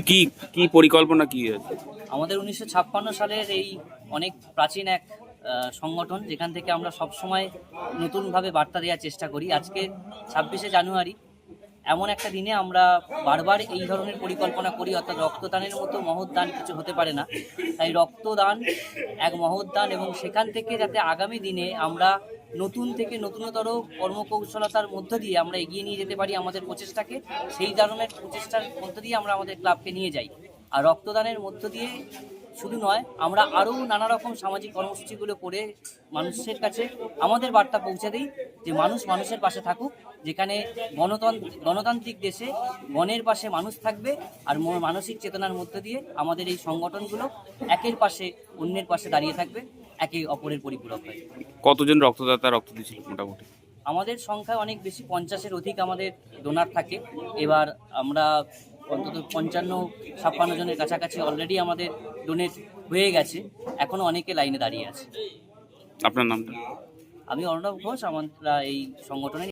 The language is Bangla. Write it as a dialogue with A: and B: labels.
A: কি কি পরিকল্পনা কি আছে?
B: আমাদের 1956 সালের এই অনেক প্রাচীন এক সংগঠন, যেখান থেকে আমরা সবসময় নতুনভাবে বার্তা দেওয়ার চেষ্টা করি। আজকে 26শে জানুয়ারি এমন একটা দিনে আমরা বারবার এই ধরনের পরিকল্পনা করি, অর্থাৎ রক্তদানের মতো মহৎ দান কিছু হতে পারে না। তাই রক্তদান এক মহৎ দান, এবং সেখান থেকে যাতে আগামী দিনে আমরা নতুন থেকে নতুনতর কর্মকৌশলতার মধ্য দিয়ে আমরা এগিয়ে নিয়ে যেতে পারি আমাদের প্রচেষ্টাকে, সেই ধরনের প্রচেষ্টার মধ্য দিয়ে আমরা আমাদের ক্লাবকে নিয়ে যাই। আর রক্তদানের মধ্য দিয়ে শুধু নয়, আমরা আরও নানা রকম সামাজিক কর্মসূচিগুলো করে মানুষের কাছে আমাদের বার্তা পৌঁছে দিই যে মানুষ মানুষের পাশে থাকুক, যেখানে গণতান্ত্রিক দেশে গণের পাশে মানুষ থাকবে, আর মানসিক চেতনার মধ্য দিয়ে আমাদের এই সংগঠনগুলো একের পাশে অন্যের পাশে দাঁড়িয়ে থাকবে, একে অপরের পরিপূরক হয়।
A: কতজন রক্তদাতা রক্ত দিয়েছিল মোটামুটি?
B: আমাদের সংখ্যা অনেক বেশি, 50-এর অধিক আমাদের ডোনার থাকে। এবার আমরা অন্তত 55-56 জনের কাছাকাছি অলরেডি আমাদের ডোনেট হয়ে গেছে, এখনও অনেকে লাইনে দাঁড়িয়ে আছে।
A: আপনার নামটা?
B: আমি অর্ণব ঘোষ, আমরা এই সংগঠনের